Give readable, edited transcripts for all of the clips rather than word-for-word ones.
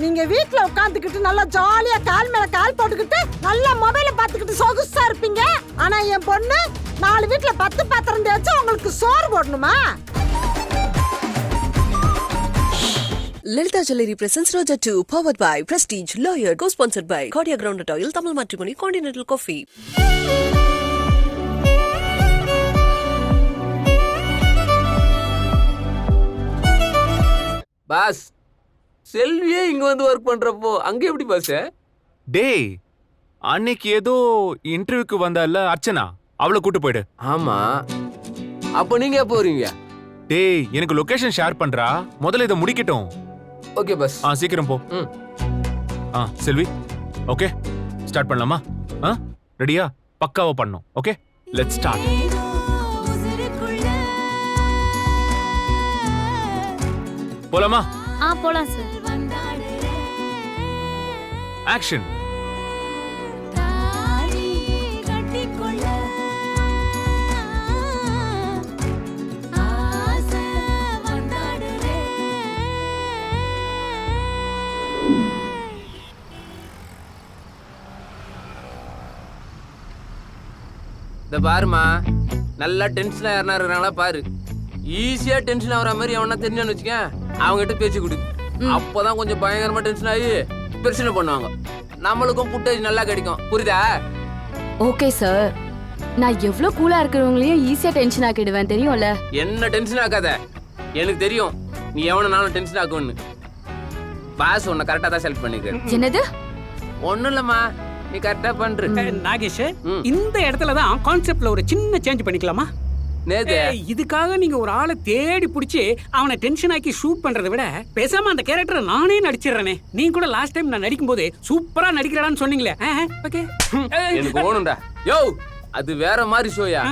நீங்க வீட்ல உட்காந்துக்கிட்டு நல்லா ஜாலியா கால் மேல கால் போட்டுக்கிட்டு நல்லா மொபைல பாத்துக்கிட்டு சொகுசா இருப்பீங்க. ஆனா என் பொண்ணு 4 வீட்ல 10 பாத்திரம் தேய்ச்சு உங்களுக்கு சோறு போடணுமா? Lalitha Jewellery presents Roja 2, powered by Prestige, Lawyer, co-sponsored by Cordia Groundnut Oil, Tamil Matrimony, Continental Coffee. Boss, செல்வியே இங்க வந்து ஒர்க் பண்றப்போ அங்க எப்படி பாஸ்? டேய், அன்னைக்கு ஏதோ இன்டர்வியூக்கு வந்தால அர்ச்சனா, அவளை கூட்டு போயிடு. ஆமா, அப்ப நீங்க எப்போ வருவீங்க? டேய், எனக்கு லொகேஷன் ஷேர் பண்றா, முதல்ல இதை முடிக்கட்டும். Okay pass. சீக்கிரம் போ. செல்வி, ஓகே ஸ்டார்ட் பண்ணலாமா? ரெடியா? பக்காவா பண்ணணும். Okay, let's start. போலாமா? போலாம் சார். ஆக்ஷன். இந்த பாருமா, நல்லா டென்ஷனா யாருனா இருக்கிறாங்களா பாரு. ஈஸியா டென்ஷன் ஆகிற மாதிரி எவனா தெரிஞ்சான்னு வச்சுக்க, அவங்ககிட்ட பேச்சு கொடு. அப்போதான் கொஞ்சம் பயங்கரமா டென்ஷன் ஆகி பிரச்சனை பண்ணுவாங்க. நம்மளுக்கும் புட்டேஜ் நல்லா கிடைக்கும். புரியுதா? Okay sir. நான் எவ்வளவு கூலா இருக்கிறவங்களையும் ஈஸியா டென்ஷன் ஆக்கிடுவேன், தெரியும்ல? என்ன டென்ஷன் ஆக்காத, எனக்கு தெரியும் நீ எவனாலும் டென்ஷன் ஆக்குன்னு. பாஸ் உன்னை கரெக்டா தான் செலக்ட் பண்ணிக்கிறேன். என்னது? ஒண்ணும் இல்லம்மா, நீ கரெக்டா பண்ற. நாகேஷ், இந்த இடத்துல தான் கான்செப்ட்ல ஒரு சின்ன சேஞ்ச் பண்ணிக்கலாமா? இதுக்காக நீங்க ஒரு ஆளை தேடி பிடிச்சி அவனை டென்ஷன் ஆக்கி ஷூட் பண்றதை விட பேசாம அந்த கேரக்டரை நானே நடிச்சிடுறேனே. நீங்க கூட லாஸ்ட் டைம் நான் நடிக்கும் போது சூப்பரா நடிக்கிறடான்னு சொன்னீங்களே. ஓகே, எனக்கு ஓணும்டா. யோ, அது வேற மாதிரி ஷோயா,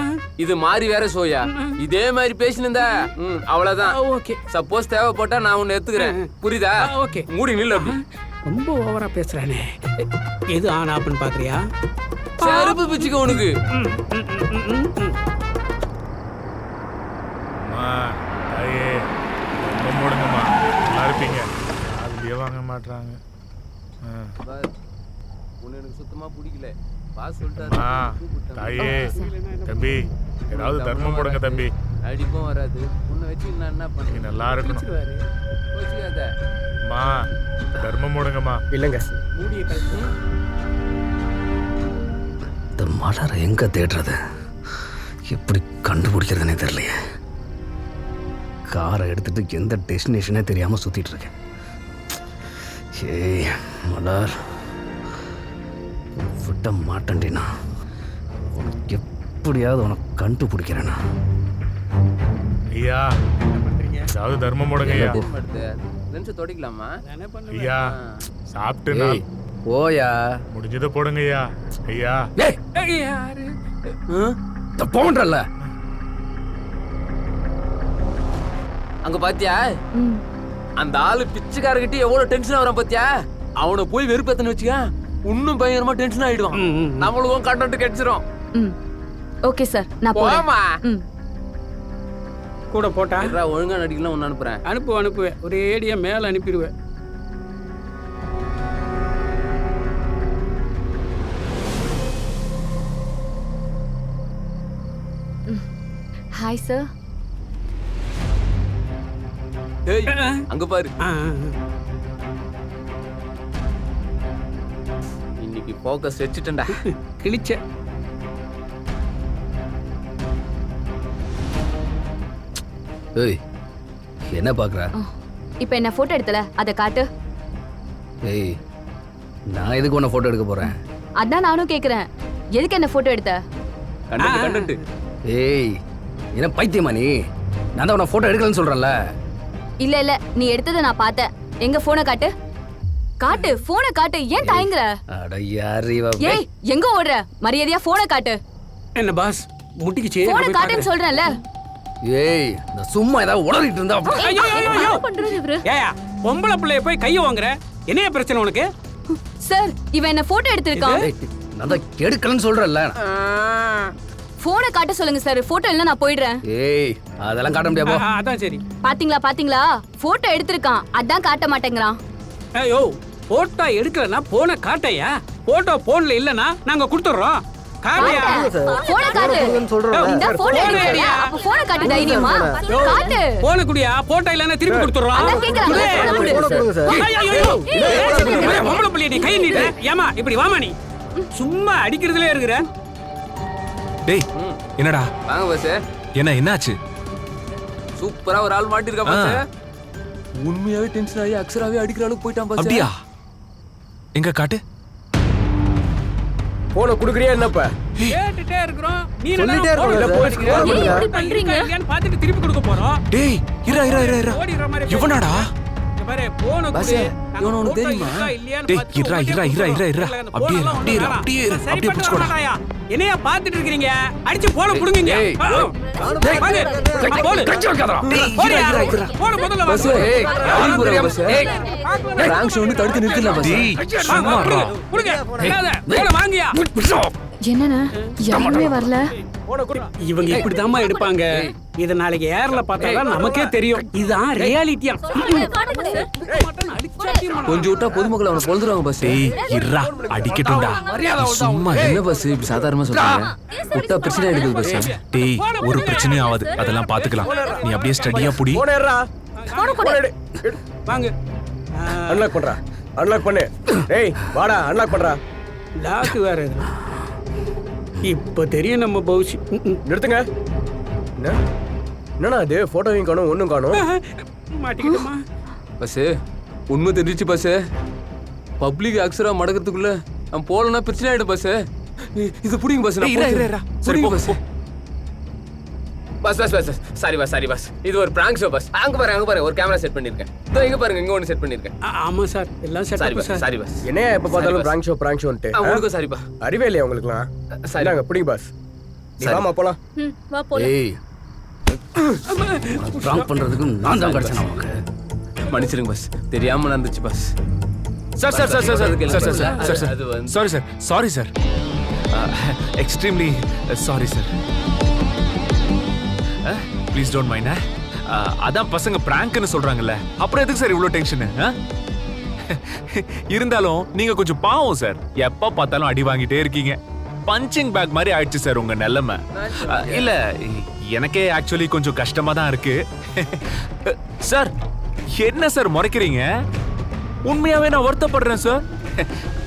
இது மாதிரி வேற ஷோயா. இதே மாதிரி பேசினிருந்தா அவ்வளவுதான். ஓகே, சப்போஸ் தேவைப்பட்டா நான் உன்னை எடுத்துக்கிறேன். புரியுதா? ஓகே, மூடி நில்லு. அப்படி ரொம்ப ஓவரா பேசுறானே. எது ஆன் ஆப்னு பாக்குறியா? செருப்பு பிச்சுக்க உனக்கு. மூடுங்கம்மா, நல்லா இருப்பீங்க. அதுலயே வாங்க மாட்டாங்க. உன்னை எனக்கு சுத்தமா பிடிக்கல. பாஸ் சொல்லிட்டாரு. தாயே, தம்பி ஏதாவது தர்மம் போடுங்க தம்பி. அடிப்பும் வராது. உன்னை வச்சு நான் என்ன பண்ணி நல்லா இருக்கணும். அம்மா, தர்மம் போடுங்கம்மா. இல்லங்க, இந்த மலரை எங்க தேடுறது, எப்படி கண்டுபிடிக்கிறதுனே தெரியலையே. காரை எடுத்துட்டு எந்த டெஸ்டினேஷனே தெரியாம சுத்திட்டு இருக்கேன். ஏய் மலர், விட்ட மாட்டேன்டினா, உனக்கு எப்படியாவது உனக்கு கண்டுபிடிக்கிறேனா? ஐயா, ஏதாவது தர்மம் போடுங்க ஐயா. தொடிக்கலாமா ஐயா? சாப்பிட்டு ஓயா, முடிஞ்சதை போடுங்க ஐயா. ஐயா போன்றல்ல அங்க பாத்தியா, அந்த ஆளு பிச்சைக்காரகிட்ட எவ்வளவு டென்ஷன் ஆகிறான் பாத்தியா? அவனை போய் வெறுப்பேத்தன்னு வச்சுக்க, இன்னும் பயங்கரமா டென்ஷன் ஆயிடுவான். நம்மளுக்கும் கண்டென்ட் கிடைச்சிரும். ஓகே சார், நான் போமா கூட போட்டா ஒழுங்கா நடிக்கலாம். ஒன்னு அனுப்புறேன். அனுப்புவேன். ஒரே ஏடியா மேல அனுப்பிடுவேன். Hi sir. ஏய், அங்க பாரு. இன்னைக்கு ஃபோக்கஸ் வச்சிட்டேன்டா. கிழிச்ச. ஏய், என்ன பாக்குற? இப்போ என்ன போட்டோ எடுத்தல, அத காட்டு. ஏய், நான் எதுக்கு உன்னை போட்டோ எடுக்க போறேன்? அதான் நானும் கேக்குறேன், எதுக்கு என்ன போட்டோ எடுத்த? கண்டென்ட். ஏய், என்ன பைத்தியமா நீ? நான் தான் உன்னை போட்டோ எடுக்கலன்னு சொல்றேன்ல. இல்ல, நீ எடுத்ததை நான் பார்த்தேன். எங்க போனை காட்டு. காட்டு, போனை காட்டு. ஏன் தயங்குற? அட யார் இவ? ஏய், எங்க ஓடுற? மரியாதையா போனை காட்டு. என்ன பாஸ், முட்டிக்கிச்சே. போனை காட்டுன்னு சொல்றேன்ல. ஏய், நான் சும்மா ஏதாவது உளறிட்டு இருந்தா என்ன பண்றது இவரு? ஏயா, பொம்பளை பிள்ளைய போய் கைய வாங்குற, என்னைய பிரச்சனை உனக்கு? சார், இவன் என்ன போட்டோ எடுத்திருக்கான். நான் தான் எடுக்கலன்னு சொல்றேன்ல. போனை காட்ட சொல்லுங்க சார், போட்டோ இல்ல நான் போயிடுறேன். ஏய், அதெல்லாம் காட்ட முடியாது. அதான் சரி. பாத்தீங்களா, போட்டோ எடுத்திருக்கான், அதான் காட்ட மாட்டேங்கிறான். ஐயோ போட்டோ எடுக்கலன்னா போனை காட்டையா? போட்டோ போன்ல இல்லனா நாங்க கொடுத்துறோம். காட்டையா? போனை காட்டு. இந்த போனை எடுயா. அப்ப போனை காட்டு தைரியமா? காட்டு. போனை குடியா? போட்டோ இல்லனா திருப்பி கொடுத்துறோம். அத கேக்குறாங்க. ஐயோ பொம்பளை புள்ளி நீ கை நீட்ட. ஏமா இப்படி வாமா நீ. சும்மா அடிக்கிறதுலயே இருக்குற. டேய் என்னடா வாங்க பாஸ். என்னாச்சு? சூப்பரா ஒரு ஆள் மாட்டிருக்கா பாஸ். உண்மையாவே டென்ஷன் ஆகி அக்ஷராவே அடிக்கிற அளவுக்கு போயிட்டான் பாஸ். அப்படியா? எங்க காட்டு. போனை குடுக்குறியா என்னப்ப? கேட்டுட்டே இருக்கறோம். நீ சொல்லிட்டே என்ன இருக்கீங்க. இப்படி பண்றீங்க? இல்லையான்னு பார்த்துட்டு திருப்பி கொடுக்க போறோம். டேய் இரா ஓடிற மாதிரி இவனாடா? இங்க பாரு போனை பாஸ், குடு. இவனை உனக்கு தெரியுமா? டேய் இரா அப்படியே பிடிச்சுக்கோடா. என்னையா பார்த்துட்டு இருக்கீங்க? அடிச்சு போனை புடுங்குங்க. ஏய், டேய், வாங்க. போடு. கட்சி வைக்காதடா. போடுயா. போடு முதல்ல பாஸ். வாங்க. ஏய், ஆள் புரியா பாஸ். பிராங்க் ஷோ வந்து தடுத்து நிறுத்தலாம் பாஸ். டேய் வாங்க, சும்மா புடுங்க. புடுங்க. இல்லாத, போனை வாங்கியா. என்னண்ணா யாருமே வரல. இவங்க இப்படிதாம்மா எடுப்பாங்க. இத நாளைக்கு ஏர்ல பார்த்தாதான் நமக்கே தெரியும். இதுதான் ரியாலிட்டியா. கொஞ்சம் விட்டா பொதுமக்கள் அவனை பொழுதுருவாங்க பாஸ். டேய் இரா அடிக்கட்டும்டா. சும்மா என்ன பாஸ் இப்படி சாதாரணமா சொல்றீங்க? விட்டா பிரச்சனை எடுக்குது பாஸ். டேய் ஒரு பிரச்சனையும் ஆகாது, அதெல்லாம் பாத்துக்கலாம். நீ அப்படியே ஸ்டடியா புடி. போனை ஏறா. வாங்க. அன்லாக் பண்றா. அன்லாக் பண்ணு. டேய் வாடா அன்லாக் பண்றா. லாக் வேற இது. இப்ப தெரியும் நம்ம பௌஷி. நிறுத்துங்க. என்னண்ணா அது? போட்டோவையும் காணும் ஒன்றும் காணும். மாட்டிக்கிட்டோமா? பாஸ் உண்மை தெரிஞ்சிச்சு பாஸ். பப்ளிக் அக்ஷரா மடக்கிறதுக்குள்ள நான் போலனா பிரச்சனை ஆயிடும் பாஸ். இது புடிங்க பாஸ். இரா சரி போ போ. Boss boss boss sorry boss sorry boss. இது ஒரு பிராங்க் ஷோ பாஸ். அங்க பாருங்க ஒரு கேமரா செட் பண்ணிருக்கேன். இதோ இங்க பாருங்க இங்க ஒன்னு செட் பண்ணிருக்கேன். ஆமா சார் எல்லாம் sorry setup boss sir. Sorry boss. என்னையா எப்ப பார்த்தாலும் பிராங்க் ஷோன்ட்டு. உங்களுக்கு சாரி பா. அறிவே இல்லையா உங்களுக்குலாம்? சரி. நாங்க பிடிங்க பாஸ். நீ வாமா போலாம். வா போலாம். ஏய் பிராங்க் பண்றதுக்கு நான் தான் கிடைச்சேன் நமக்கு. மன்னிச்சிடுங்க பாஸ். தெரியாம நடந்துச்சு boss. Sir sorry sir extremely sorry sir. Please don't mind. அதான் பசங்க பிராங்க்னு சொல்றாங்கல்ல, அப்புறம் எதுக்கு சார் இவ்வளோ டென்ஷன்? இருந்தாலும் நீங்க கொஞ்சம் பாவம் சார். எப்ப பார்த்தாலும் அடி வாங்கிட்டே இருக்கீங்க. பஞ்சிங் பேக் மாதிரி ஆயிடுச்சு சார் உங்க நிலைமை. இல்ல எனக்கே ஆக்சுவலி கொஞ்சம் கஷ்டமா தான் இருக்கு. சார் என்ன சார் முறைக்கிறீங்க? உண்மையாவே நான் வருத்தப்படுறேன் சார்.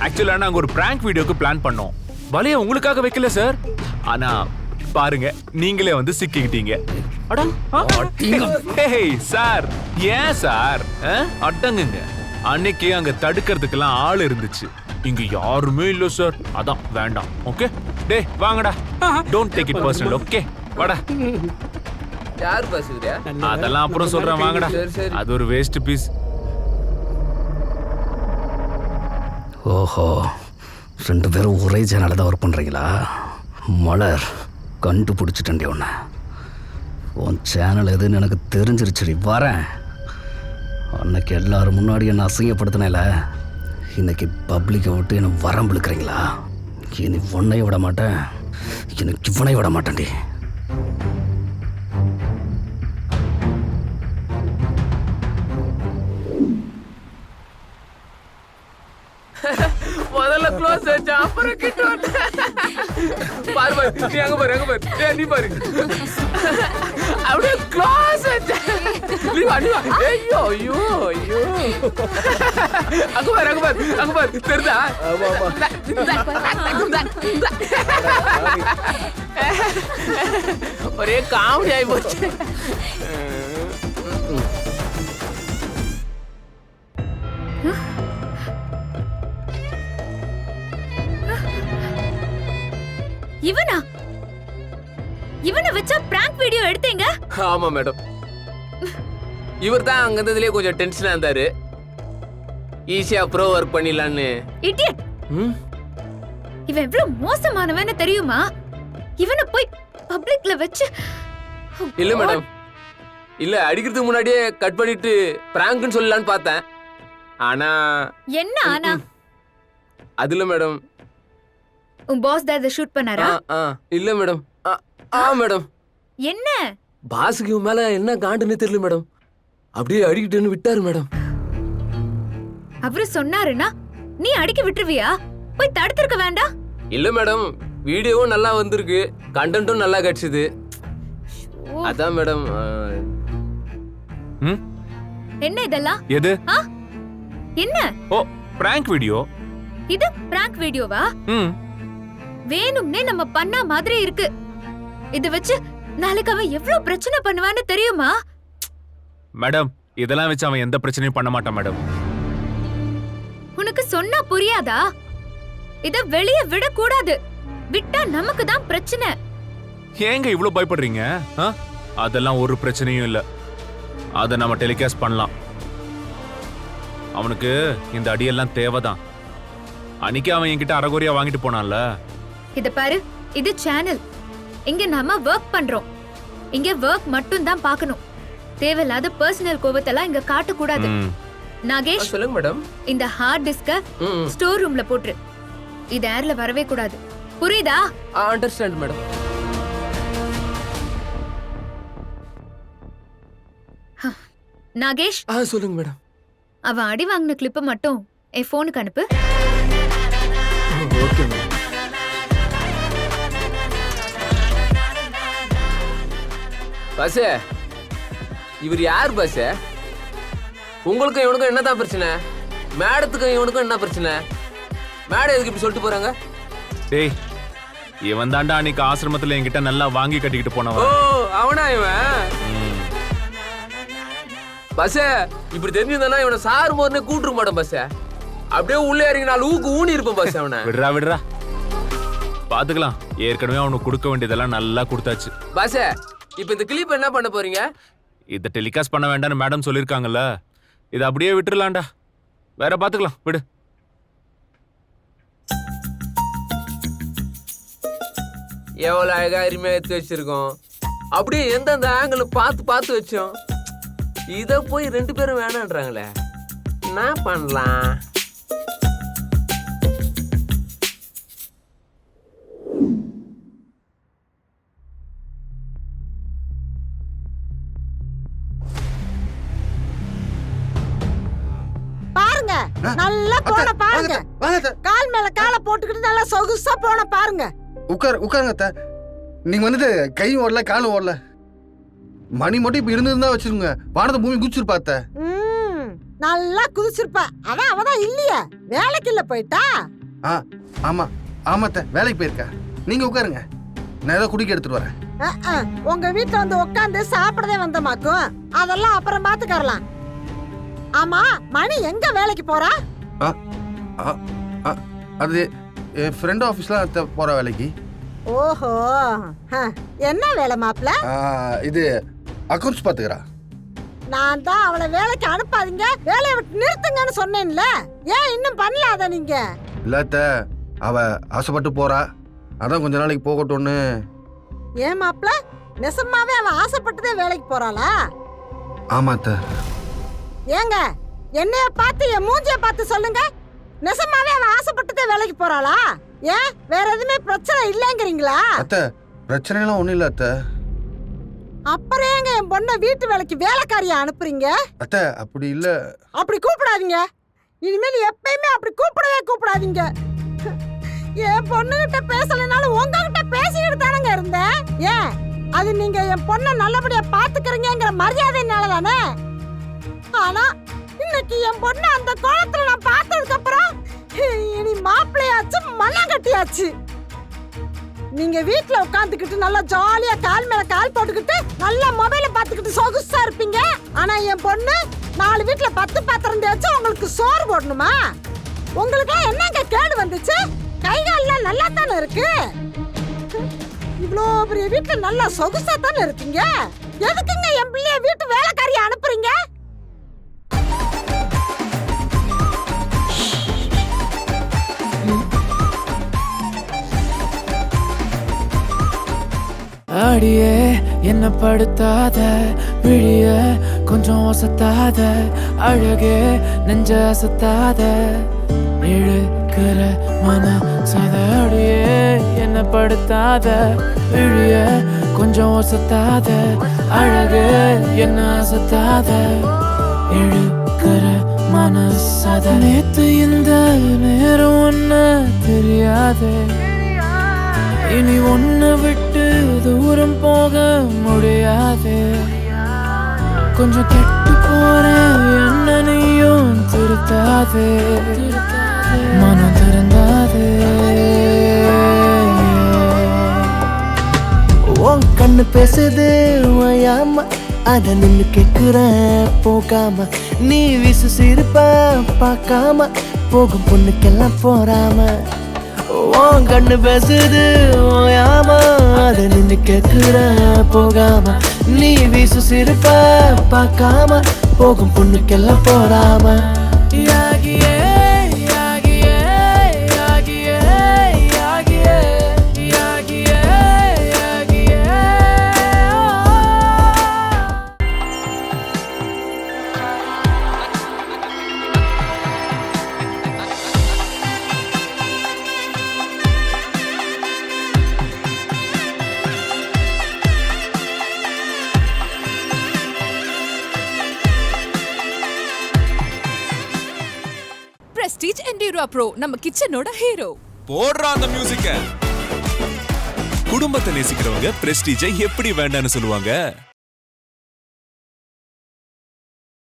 ஆக்சுவலா நாங்க ஒரு பிராங்க் வீடியோக்கு பிளான் பண்ணோம். வலைய உங்களுக்காக வைக்கல சார். ஆனா பாருங்க நீங்களே வந்து சிக்கிக்கிட்டீங்க. சார் ஏன் சார் அடங்குங்க. அன்னைக்கு அங்க தடுக்கிறதுக்கெல்லாம் ஆள் இருந்துச்சு, இங்க யாருமே இல்ல சார். அதான் வேண்டாம். ஓகே டேய் வாங்கடா. Don't take it personal. Okay வாடா. யார் பாஸ் இவரே? அதெல்லாம் அப்புறம் சொல்றேன் வாங்கடா. சரி. அது ஒரு வேஸ்ட் பீஸ். ஓஹோ 2 பேரும் ஒரே சேனல்ல தான் ஒர்க் பண்றீங்களா? மலர் கண்டுபிடிச்சிட்டேன்டி உன்னை. உன் சேனல் எதுன்னு எனக்கு தெரிஞ்சிருச்சுடி. வரேன். அன்னைக்கு எல்லாரும் முன்னாடி என்ன அசிங்கப்படுத்தினேல, இன்னைக்கு பப்ளிக்கை விட்டு என்னை வரம் விழுக்கிறீங்களா? இனி உன்னைய விட மாட்டேன், எனக்கு இவனை விட மாட்டேன்டி. முதல்ல க்ளோஸ் வச்சா அப்புறம் கிட்ட வந்து பாரு பாரு. நீ அங்க பாரு. ஏய் நீ பாரு. அப்படியே க்ளோஸ் வச்சா. நீ வா. ஐயோ ஐயோ ஐயோ. அங்க பாரு. தெரியுதா? ஒரே காமெடி ஆயி போச்சு. இவனை வச்சா பிராங்க் வீடியோ எடுத்தீங்க? ஆமா மேடம். இவர் தான் அங்க இருந்ததுலயே கொஞ்சம் டென்ஷனா இருந்தாரு. ஈஸியா ப்ரோ ஒர்க் பண்ணிடலான்னு. இடியட். இவன் எவ்வளவு மோசமானவன்னு தெரியுமா? இவனை போய் பப்ளிக்ல வச்சு. இல்ல மேடம், இல்ல அடிக்கிறதுக்கு முன்னாடியே கட் பண்ணிட்டு பிராங்க்னு சொல்லலாம்னு பார்த்தேன். ஆனா என்ன ஆனா? அதுல மேடம் உன் பாஸ் தான் இதை ஷூட் பண்ணாரா? இல்ல மேடம். மேடம் என்ன பாஸுக்கு இவன் மேல என்ன காண்டுன்னு தெரியல மேடம். அப்படியே அடிக்கிட்டேன்னு விட்டாரு மேடம். அவரு சொன்னாருன்னா நீ அடிக்க விட்டுருவியா? போய் தடுத்திருக்க வேண்டாம். இல்ல மேடம், வீடியோவும் நல்லா வந்திருக்கு, கண்டென்ட்டும் நல்லா கிடைச்சது. அதான் மேடம். ம் என்ன இதெல்லாம்? எது? என்ன? ஓ, பிராங்க் வீடியோ. இது பிராங்க் வீடியோவா? ம் வேணும்னே நம்ம பண்ண மாதிரி இருக்கு. இத வச்சு நாளைக்கு அவன் எவ்வளவு பிரச்சனை பண்ணுவான்னு தெரியுமா? மேடம், இதெல்லாம் வச்சு அவன் எந்த பிரச்சனையும் பண்ண மாட்டான் மேடம். உனக்கு சொன்னா புரியாதா? இத வெளிய விட கூடாது. விட்டா நமக்கு தான் பிரச்சனை. ஏங்க இவ்ளோ பயப்படுறீங்க? அதெல்லாம் ஒரு பிரச்சனையும் இல்ல. அத நம்ம டெலிகாஸ்ட் பண்ணலாம். அவனுக்கு இந்த அடியெல்லாம் தேவைதான். அன்னைக்கு அவன் என்கிட்ட அரைகுறையா வாங்கிட்டு போனான்ல. இத பாரு, இது சேனல். இங்க நாம வர்க் பண்றோம். இங்க வர்க் மட்டும் தான் பார்க்கணும். தேவையில்லாத பர்சனல் கோவத்தெல்லாம் இங்க காட்ட கூடாது. நாகேஷ், சொல்லுங்க மேடம். இந்த ஹார்ட் டிஸ்க ஸ்டோர் ரூம்ல போட்டுரு. இது ஏர்ல வரவே கூடாது. புரியுதா? Understand madam. நாகேஷ், சொல்லுங்க மேடம். அவன் அடி வாங்கின கிளிப்பை மட்டும் என் போனுக்கு அனுப்பு. Okay madam. பாசே, இவர் யார் பாசே? உங்களுக்கும் இவனுக்கும் என்னதான் பிரச்சனை? மேடத்துக்கும் இவனுக்கும் என்ன பிரச்சனை? மேடம் எதுக்கு இப்படி சொல்லிட்டு போறாங்க? டேய், இவன் தாண்டா அன்னைக்கு ஆசிரமத்துல என்கிட்ட நல்லா வாங்கி கட்டிக்கிட்டு ஓ, போனவன். அவனா இவன்? பஸ்ஸே, இப்படி தெரிஞ்சிருந்தானா இவனை சார் மோர்னே கூட்டுருக்க மாட்டேன் பஸ்ஸே. அப்படியே உள்ளே இறங்கி 4 ஊக்கு ஊனி இருப்பேன் பஸ். அவனை விடுறா பாத்துக்கலாம். ஏற்கனவே அவனுக்கு கொடுக்க வேண்டியதெல்லாம் நல்லா கொடுத்தாச்சு. பஸ்ஸே, இப்ப இந்த கிளிப் என்ன பண்ண போறீங்க? இத டெலிகாஸ்ட் பண்ண வேண்டாம்னு மேடம் சொல்லிருக்காங்கல்ல. இத அப்படியே விட்டுறலாம்டா. வேற பாத்துக்கலாம், விடு. எவ்வளவு அழகா அருமையா எடுத்து வச்சிருக்கோம். அப்படியே எந்தெந்த ஆங்கிள் பார்த்து வச்சோம். இத போய் 2 பேரும் வேணான்றாங்களே, என்ன பண்ணலாம்? பாருங்க, நல்லா போன பாருங்க. கால் மேல காலை போட்டுக்கிட்டு நல்லா சொகுசா போன பாருங்க. உட்காருங்க அத்தை. நீங்க வந்துட்டு கையும் ஓடல காலும் ஓடல. மணி மட்டும் இப்ப இருந்திருந்தா வச்சிருங்க, வானத்தை பூமி குதிச்சிருப்பா அத்தை. நல்லா குதிச்சிருப்பா. அதான் அவதான் இல்லையா, வேலைக்கு இல்ல போயிட்டா. ஆமா அத்தை, வேலைக்கு போயிருக்கா. நீங்க உட்காருங்க, நான் ஏதோ குடிக்க எடுத்துட்டு வரேன். உங்க வீட்டுல வந்து உட்காந்து சாப்பிடதே வந்தமாக்கும். அதெல்லாம் அப்புறம் பாத்துக்கறலாம். ஆமா, மணி எங்க வேலைக்கு போறா? அது என் ஃப்ரெண்ட் ஆஃபீஸ்ல போற வேலைக்கு. ஓஹோ, என்ன வேலை மாப்ள? இது அக்கவுண்ட்ஸ் பாத்துக்கிறா. நான் தான் அவளை வேலைக்கு அனுப்பாதீங்க, வேலையை விட்டு நிறுத்துங்கன்னு சொன்னேன்ல. ஏன் இன்னும் பண்ணல அத நீங்க? இல்ல அத்தை, அவ ஆசைப்பட்டு போறா, அதான் கொஞ்ச நாளைக்கு போகட்டும்னு. ஏன் மாப்ள, நெசமாவே அவ ஆசைப்பட்டுதே வேலைக்கு போறாளா? ஆமா அத்தை. ஏங்க, என்னைய பார்த்து என் மூஞ்சிய பார்த்து சொல்லுங்க. நெசமாவே அவ ஆசைப்பட்டுதே வேலைக்கு போறாளா? ஏன் வேற எதுவுமே பிரச்சனை இல்லைங்கிறீங்களா? அத்தை, பிரச்சனை எல்லாம் ஒண்ணும் இல்ல அத்தை. அப்புறம் ஏங்க என் பொண்ணை வீட்டு வேலைக்கு வேலைக்காரியா அனுப்புறீங்க? அத்தை, அப்படி இல்ல. அப்படி கூப்பிடாதீங்க. இனிமேல் எப்பயுமே அப்படி கூப்பிடாதீங்க. என் பொண்ணுகிட்ட பேசலனாலும் உங்ககிட்ட பேசிக்கிட்டு தானங்க இருந்தேன். ஏன், அது நீங்க என் பொண்ணை நல்லபடியா பாத்துக்கிறீங்கிற மரியாதைனால தானே. ஆனா இன்னைக்கு என் பொண்ணு அந்த கோலத்துல நான் பார்த்ததுக்கு அப்புறம் இனி மாப்பிள்ளையாச்சு மண்ணாங்கட்டியாச்சு. நீங்க வீட்டுல உட்காந்துக்கிட்டு நல்லா ஜாலியா கால் மேல கால் போட்டுக்கிட்டு நல்லா மொபைல பாத்துக்கிட்டு சொகுசா இருப்பீங்க. ஆனா என் பொண்ணு 4 வீட்டுல 10 பாத்திரம் தேய்ச்சு உங்களுக்கு சோறு போடணுமா? உங்களுக்கு என்னங்க கேடு வந்துச்சு? கை கால்லாம் நல்லா தானே இருக்கு. இவ்வளோ பெரிய வீட்டுல நல்லா சொகுசா தானே இருக்கீங்க. எதுக்குங்க என் பிள்ளைய வீட்டு வேலைக்காரியை அனுப்புறீங்க? அடியே என்ன படுத்தாத, விழிய கொஞ்சம் ஒசத்தாத, அழகே நெஞ்ச அசத்தாத, இழுக்கிற மனசத. அடியே என்ன படுத்தாத, விழிய கொஞ்சம் ஒசத்தாத, அழகே என்ன அசத்தாத, இழுக்கிற மனசத நேத்து இந்த நேரம் ஒன்ன தெரியாதே இனி ஒன்ன விட்டு தூரம் போக முடியாதே கொஞ்சம் கெட்டு போறேன் என்ன நீயும் திருத்தாதே மனம் திறந்தாதே உன் கண்ணு பேசுது ஓயாம அத நின்னு கேக்குற போகாம நீ விசு சிரிப்ப பார்க்காம போகும் பொண்ணுக்கெல்லாம் போறாம உன் கண்ணு பேசுது ஓயாம அத நின்னு கேக்குற போகாம நீ விசு சிரிப்ப பார்க்காம போகும் பொண்ணுக்கெல்லாம் போறாம யாகியே யாகியே யாகியே யாகியே யாகியே யாகியே Prestige Endura Pro நம்ம கிச்சனோட ஹீரோ. போடுறா அந்த மியூசிக்க. குடும்பத்தை நேசிக்கிறவங்க பிரஸ்டீஜை எப்படி வேண்டான்னு சொல்லுவாங்க?